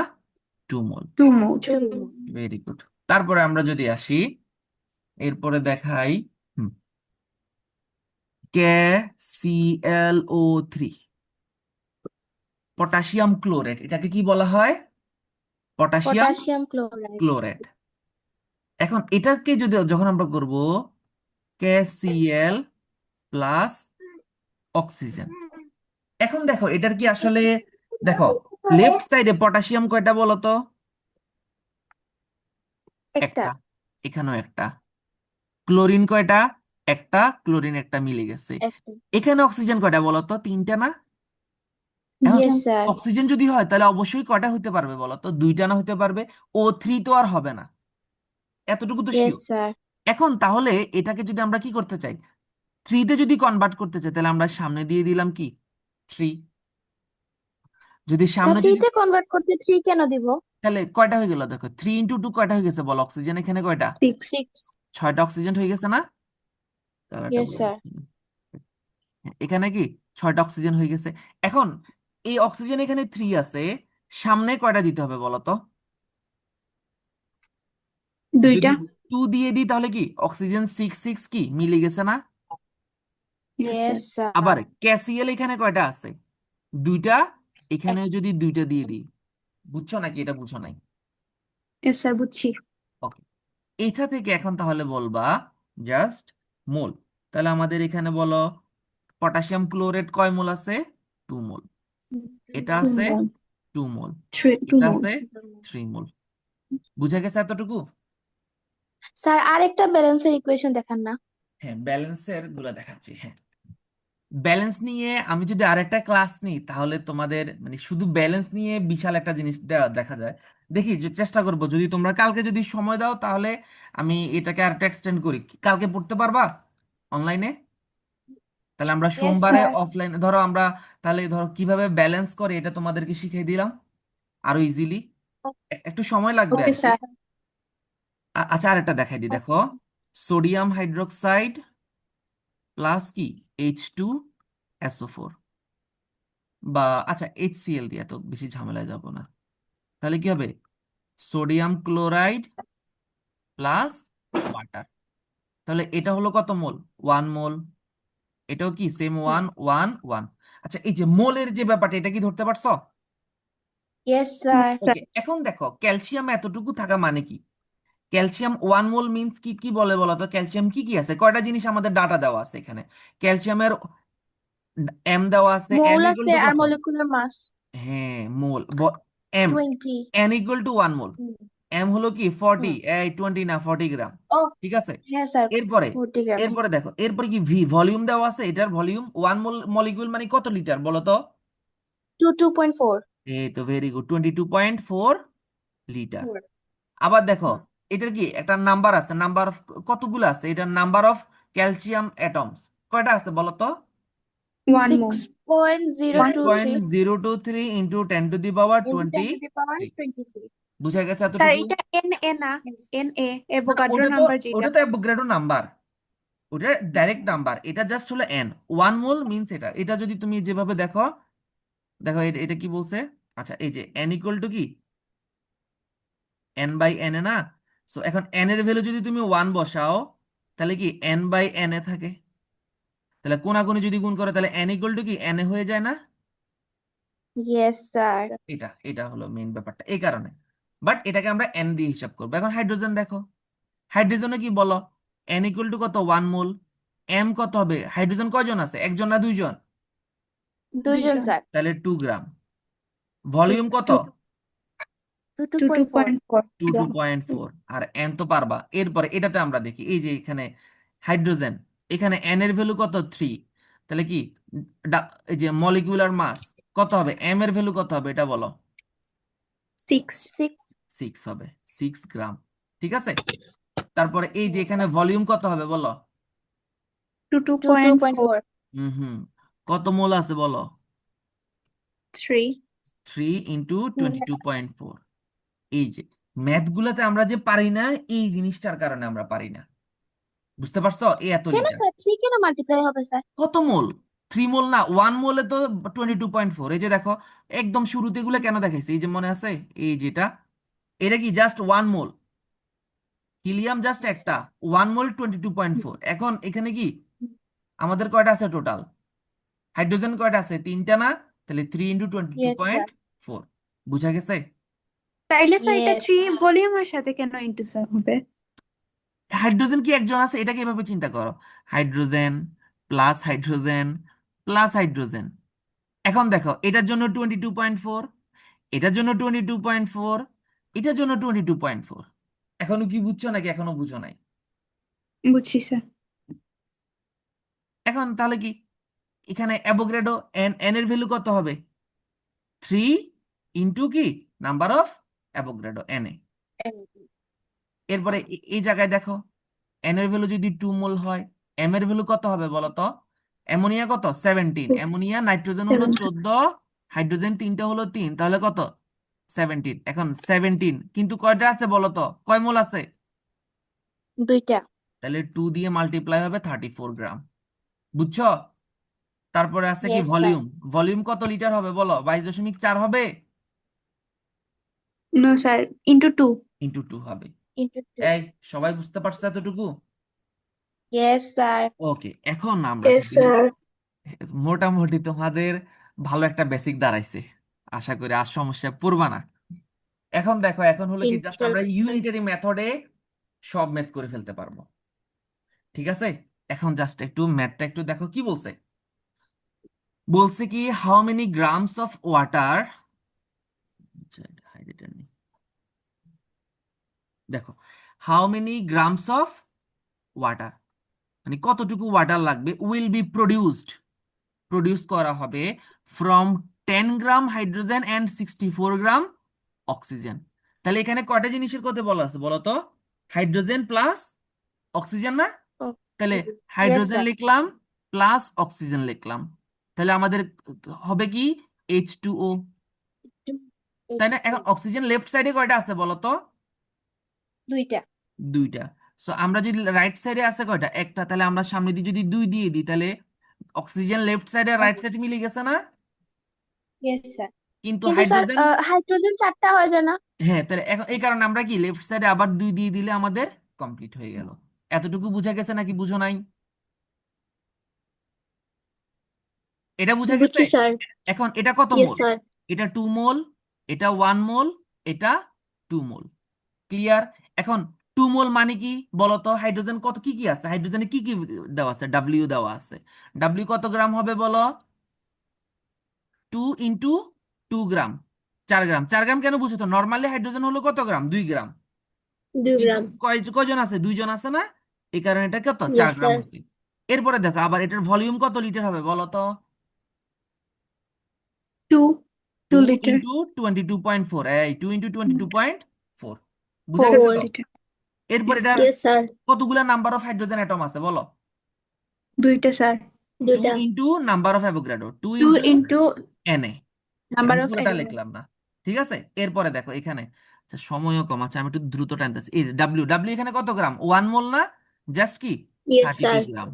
2 mole. 2 mole. 2 mole. Very good. তারপরে আমরা যদি আসি, এরপরে দেখাই KClO3, পটাশিয়াম ক্লোরাইড, এটাকে কি বলা হয়, পটাশিয়াম পটাশিয়াম ক্লোরাইড। ক্লোরাইড। এখন এটাকে যদি যখন আমরা করব KCl প্লাস অক্সিজেন, এখন দেখো এটার কি আসলে, দেখো লেফট সাইডে পটাশিয়াম কয়টা বলো তো, একটা। একটা, এখানেও একটা। ক্লোরিন কয়টা, একটা, ক্লোরিন একটা মিলে গেছে। একটা। এখানে অক্সিজেন কয়টা বলো তো, তিনটা না? এখন ইয়েস স্যার। অক্সিজেন যদি হয় তাহলে অবশ্যই কয়টা হতে পারবে বলো তো, দুইটা না হতে পারবে, O3 তো আর হবে না, এতটুকু তো ইয়েস শিওর। স্যার। এখন তাহলে এটাকে যদি আমরা কি করতে চাই, থ্রিতে যদি কনভার্ট করতে চাই, তাহলে আমরা সামনে দিয়ে দিলাম কি, থ্রি। যদি স্যার সামনে 3 যদি, তে কনভার্ট করতে 3 কেন দিব? তাহলে কয়টা হয়ে গেল দেখো, 3 × 2 কয়টা হয়ে গেছে বলো, অক্সিজেন এখানে কয়টা, 6 6। 6টা অক্সিজেন হয়ে গেছে না? তাহলে একটা ইয়েস বলে স্যার। দিচ্ছি না। এখানে কি 6টা অক্সিজেন হয়ে গেছে। এখন এই অক্সিজেন এখানে 3 আছে, সামনে কয়টা দিতে হবে বলো তো, যদি দুইটা। 2 দিয়ে দিই তাহলে কি অক্সিজেন 6 6 কি মিলে গেছে না? Yes yes sir. আবার স্যার। ক্যাসিএল এখানে কয়টা আছে, দুইটা, এখানে যদি দুইটা দিয়ে দিই, বুঝছো নাকি এটা বুঝো নাই? ইয়েস স্যার বুঝছি। ওকে, এটা থেকে এখন তাহলে বলবা জাস্ট মোল। তাহলে আমাদের এখানে বলো পটাশিয়াম ক্লোরাইড কয় মোল আছে, 2 মোল। এটা 2 আছে মোল। 2 মোল। 2 এটা মোল। আছে 3 মোল। বুঝা গেছে এতটুকু? স্যার আরেকটা ব্যালেন্সের ইকুয়েশন দেখান না? হ্যাঁ, ব্যালেন্সের গুলা দেখাচ্ছি। হ্যাঁ, ব্যালেন্স নিয়ে আমি যদি আরেকটা ক্লাস নিই তাহলে তোমাদের মানে শুধু ব্যালেন্স নিয়ে বিশাল একটা জিনিস দেখা যায়। দেখি যে চেষ্টা করব, যদি তোমরা কালকে যদি সময় দাও তাহলে আমি এটাকে আরেকটা এক্সটেন্ড করি। কালকে পড়তে পারবা অনলাইনে? তাহলে আমরা ইয়েস সোমবারে স্যার। অফলাইনে ধরো আমরা, তাহলে ধরো কিভাবে ব্যালেন্স করে এটা তোমাদেরকে শিখিয়ে দিলাম আরো ইজিলি। একটু সময় লাগবে ওকে আর কি। স্যার। আচ্ছা, আরেকটা দেখাই দিই, দেখো সোডিয়াম হাইড্রোক্সাইড প্লাস কি H2SO4, বা আচ্ছা HCl দিয়ে এত বেশি ঝামেলায় যাব না। তাহলে কি হবে, সোডিয়াম ক্লোরাইড প্লাস ওয়াটার। তাহলে এটা হলো কত মোল? 1 মোল। এটাও কি সেম 1 1 1। আচ্ছা, এই যে মোলের যে ব্যাপারটা, এটা কি ধরতে পারছো? Yes, sir. ওকে, এখন দেখো ক্যালসিয়াম এতটুকু থাকা মানে কি? ক্যালসিয়াম 1 মোল মিন্স কি কি বলে বলো তো? ক্যালসিয়াম কি কি আছে? কয়টা জিনিস আমাদের ডাটা দেওয়া আছে এখানে? ক্যালসিয়ামের এম দেওয়া আছে, এম Mole ইকুয়াল আছে টু আর কত? molecular mass হ্যাঁ, mole. M 20. N equal to 1 mole. M হলো কি 40, হুম। এই 20 না 40 গ্রাম। Oh, ঠিক আছে, হ্যাঁ স্যার, এরপরে 40 গ্রাম। এরপরে দেখো, এরপরে কি ভি ভলিউম দেওয়া আছে। এটার ভলিউম 1 মোল মলিকিউল মানে কত লিটার বলো তো? 2.4. এই তো ভেরি গুড, 22.4 লিটার। 4. আবার দেখো, হুম। এটার কি একটা নাম্বার আছে, নাম্বার অফ কতগুলো আছে? এটার নাম্বার অফ ক্যালসিয়াম অ্যাটমস কয়টা আছে বলো তো? 1 mole 6.023 6.023 into 10 to the power into 10 to the power 23। 23. বুঝা গেছে স্যার এতটুকু? এটা NA না, Yes. NA না, না, অ্যাভোগাড্রো ওটা তো নাম্বার যেটা। ওটা তো অ্যাভোগাড্রো নাম্বার, ওটা ডাইরেক্ট নাম্বার। এটা জাস্ট হলো এন। 1 মোল মিন্স এটা এটা যদি তুমি যেভাবে দেখো, দেখো এটা এটা কি বলছে? আচ্ছা, এই যে এন ইকুয়াল টু কি এন বাই এন এ না? সো এখন এন এর ভ্যালু যদি তুমি 1 বসাও, তাহলে কি এন বাই এন এ থাকে। তাহলে কোনাকুনি যদি গুণ করে, তাহলে এন ইকুয়াল টু কি এন এ হয়ে যায় না? Yes, sir. এটা এটা হলো মেইন ব্যাপারটা, এই কারণে। বাট এটাকে আমরা এন দিয়ে হিসাব করবো। এখন হাইড্রোজেন দেখো, হাইড্রোজেনে কি বলো? এন ইকুয়াল টু কত? 1 মোল। এম কত হবে? হাইড্রোজেন কয়জন আছে? একজন না দুইজন? দুইজন 2 জন। স্যার। তাহলে 2 গ্রাম। ভলিউম কত? 2.4. 2.4 টু টু পয়েন্ট ফোর আর এন তো পারবা। এরপরে এটাতে আমরা দেখি, এই যে এখানে হাইড্রোজেন, এখানে এন এর ভ্যালু কত? 3। তাহলে কি এই যে মলিকিউলার মাস কত হবে? এম এর ভ্যালু কত হবে এটা বলো? 6 6. 6 হবে, 6 গ্রাম। ঠিক আছে, তারপরে এই যে Yes, এখানে sir. ভলিউম কত হবে বলো? 2.4 2.4. হুম হুম, কত মোল আছে বলো? 3 3 ইন্টু 22.4। এই যে ম্যাথ গুলাতে আমরা যে পারি না, এই জিনিসটার কারণে আমরা পারি না। বুঝতে পারছো? এই এত কেন লিটার স্যার 3 কেন মাল্টিপ্লাই হবে স্যার? কত মোল? 3 মোল না, 1 মোলে তো 22.4। এই যে দেখো, একদম শুরুতে এগুলো কেন দেখাইছে? এই যে মনে আছে, এই যেটা, এটা কি জাস্ট 1 মোল। হিলিয়াম জাস্ট Yes, একটা। sir. 1 মোল 22.4। এখন এখানে কি আমাদের কয়টা আছে টোটাল? হাইড্রোজেন কয়টা আছে? 3টা না? তাহলে 3 into twenty two Yes, point sir. Four বুঝা গেছে? তাইলে স্যার এটা Yes. 3 ভলিউমের সাথে কেন ইন্টু স্যার হবে? হাইড্রোজেন কি একজন আছে? এটাকে এভাবে চিন্তা করো, hydrogen plus hydrogen plus hydrogen. এখন দেখো, এটার জন্য 22.4, এটার জন্য 22.4, এটার জন্য 22.4। এখনো কি বুঝছো নাকি এখনো বুঝো নাই? বুঝছি স্যার। এখন তাহলে কি এখানে অ্যাভোগাড্রো এন এন এর ভ্যালু কত হবে? 3 ইন্টু কি number of Avogadro N A. এরপরে এই জায়গায় দেখো, এন এর ভ্যালু যদি 2 মোল হয়, এম এর ভ্যালু কত হবে বলো তো? অ্যামোনিয়া কত? 17। অ্যামোনিয়া, নাইট্রোজেন হলো 14, হাইড্রোজেন 3টা হলো 3, তাহলে কত? 17। এখন 17 কিন্তু কয়টা আছে বলো তো? কয় মোল আছে? 2টা। তাহলে 2 দিয়ে মাল্টিপ্লাই হবে 34 গ্রাম। বুঝছো? তারপরে আছে কি Yes, sir. ভলিউম। ভলিউম কত লিটার হবে বলো? 22.4 হবে নো স্যার, ইন্টু 2। ইন্টু 2 হবে। Into 2. এই সবাই বুঝতে পারছো এতটুকু? Yes, sir. ওকে, এখন আমরা Yes, যদি sir. মোটামুটি তোমাদের ভালো একটা বেসিক দাঁড়াইছে, আশা করি আর সমস্যায় পড়বা না। এখন দেখো, এখন হলো কি জাস্ট আমরা Inshallah. ইউনিটারি মেথডে সব ম্যাথ করে ফেলতে পারবো। ঠিক আছে, এখন জাস্ট একটু ম্যাথটা একটু দেখো কি বলছে। বলছে কি how many grams of water, দেখো how many grams of water মানে কতটুকু ওয়াটার লাগবে, উইল বি প্রডিউসড, প্রডিউস করা হবে from 10 gram hydrogen and 64 gram oxygen. তাহলে এখানে কয়টা জিনিসের কথা বলা আছে বলো তো? হাইড্রোজেন প্লাস অক্সিজেন না? Oh, তাহলে yes, হাইড্রোজেন sir. লিখলাম প্লাস অক্সিজেন লিখলাম, তাহলে আমাদের হবে কি H2O। তাই না? এখন H2. অক্সিজেন লেফট সাইডে কয়টা আছে বলো তো? 2টা. 2টা। সো আমরা যদি রাইট সাইডে আছে কয়টা? একটা। তাহলে আমরা সামনে দিয়ে যদি 2 দিয়ে দিই, তাহলে অক্সিজেন লেফট সাইডে রাইট সাইড মিলে গেছে না? Yes, sir. কিন্তু কিন্তু স্যার হাইড্রোজেন, হাইড্রোজেন 4টা হয়ে যায় না? হ্যাঁ, তাহলে এখন এই কারণে আমরা কি লেফট সাইডে আবার 2 দিয়ে দিলে আমাদের কমপ্লিট হয়ে গেল। এতটুকু বুঝা গেছে নাকি বুঝো নাই? এটা বুঝা গেছে? বুঝছি স্যার। এখন এটা কত ইয়েস মোল? স্যার। এটা 2 মোল, এটা 1 মোল, এটা 2 মোল। ক্লিয়ার? এখন 2 মোল মানে কি বলো তো? হাইড্রোজেন কত, কি কি আছে হাইড্রোজেনে, কি কি দেওয়া আছে? ডাব্লিউ দেওয়া আছে। ডাব্লিউ কত গ্রাম হবে বলো? 2 ইন্টু 2 গ্রাম, 4 গ্রাম। 4 গ্রাম কেন বুঝছো তো? নর্মালি হাইড্রোজেন হলো কত গ্রাম? 2 গ্রাম। 2 কিন্তু গ্রাম। কয়জন আছে? 2 জন আছে না? এই কারণে এটা কত? 4 ইয়েস গ্রাম স্যার। হচ্ছে। এরপরে দেখো আবার এটার ভলিউম কত লিটার হবে বলো তো? 2 2 liter, ইন্টু 22.4, এই 2 ইন্টু 22.4। বুঝা 4 গেছে তো? liter. এরপর Yes, এটার sir. Yes sir. কতগুলা নাম্বার অফ হাইড্রোজেন অ্যাটম আছে বলো? 2টা স্যার। 2 2টা। Into number of Avogadro, 2 2 into into NA. number আমি of পুরোটা atoms. লিখলাম না, ঠিক আছে? এরপরে দেখো এখানে, আচ্ছা সময়ও কম আছে, আমি একটু দ্রুত টানতেছি। এই ডাব্লিউ, ডাব্লিউ এখানে কত গ্রাম? 1 মোল না? জাস্ট কি ইয়েস 32 স্যার। গ্রাম।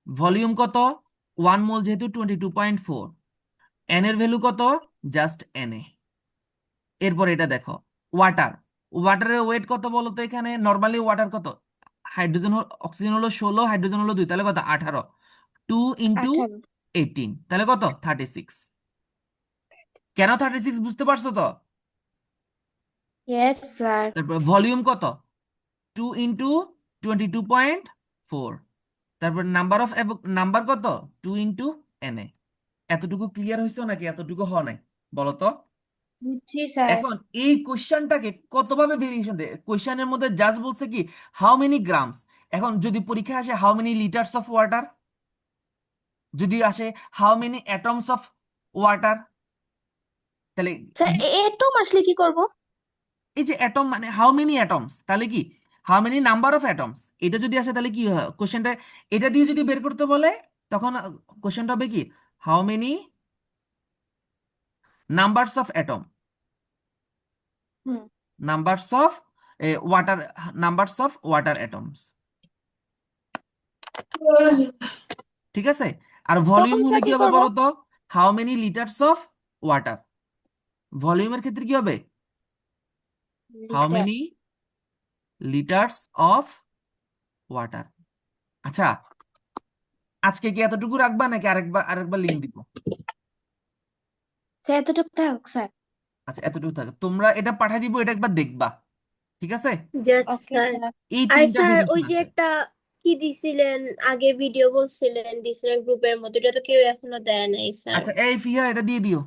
ভলিউম কত? 1 মোল যেহেতু 22.4। এন এর ভ্যালু কত? Just NA. এরপর এটা দেখো ওয়াটার, ওয়াটারের ওয়েট কত বলো তো? এখানে নর্মালি ওয়াটার কত? হাইড্রোজেন, অক্সিজেন হলো 16, হাইড্রোজেন হলো 2, তাহলে কত? 18। 2 ইন্টু 18। 18, তাহলে কত? 36। কেন 36 বুঝতে পারছো তো? Yes sir. তারপর ভলিউম কত? 2 ইন্টু 22.4। তারপর নাম্বার অফ, নাম্বার কত? 2 ইন্টু এনএ। এতটুকু ক্লিয়ার হয়েছে নাকি এতটুকু হয় নাই বলো তো? বুঝছি স্যার। এখন এই কোশ্চেনটাকে কতভাবে ভেরিয়েশন দেয়? কোশ্চেনের মধ্যে জাস্ট বলছে কি হাউ মেনি গ্রামস। এখন যদি পরীক্ষায় আসে how many litres of water, যদি আসে how many atoms of water, তাহলে স্যার এটম আসলে কি করব? এই যে অ্যাটম মানে হাউ মেনি অ্যাটমস, তাহলে কি how many number of atoms, এটা যদি আসে তাহলে কি হয় কোশ্চেনটা? এটা দিয়ে যদি বের করতে বলে তখন কোশ্চেনটা হবে কি how many numbers of atom, hmm. Numbers of water, numbers of water atoms. ঠিক আছে? আর ভলিউম তখন হলে স্যার কি কি হবে করব? বলো তো? How many litres of water. ভলিউমের ক্ষেত্রে কি হবে? How litre. Many litres of water. আচ্ছা, আজকে কি এতটুকু রাখবা নাকি আরেকবার আরেকবার লিঙ্ক দিব? স্যার এতটুকু থাক স্যার। আচ্ছা এতটুকু থাকে, তোমরা এটা পাঠিয়ে দিব, এটা একবার দেখবা। ঠিক আছে? Just okay sir. স্যার। এই আর 3টা স্যার ওই ভেরিয়েশন যে আছে। একটা কি দিছিলেন আগে, ভিডিও বলছিলেন দিছিলেন গ্রুপের মধ্যে, এটা তো কেউ এখনো দেয় নাই স্যার। আচ্ছা এই ফিহা এটা দিয়ে দিও,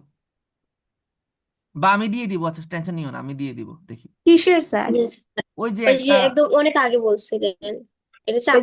বা আমি দিয়ে দিব। আচ্ছা টেনশন নিও না, আমি দিয়ে দিব, দেখি। কিসের স্যার? Yes, sir. ওই যে ওই যে একটা একদম অনেক আগে বলছিলেন, এটা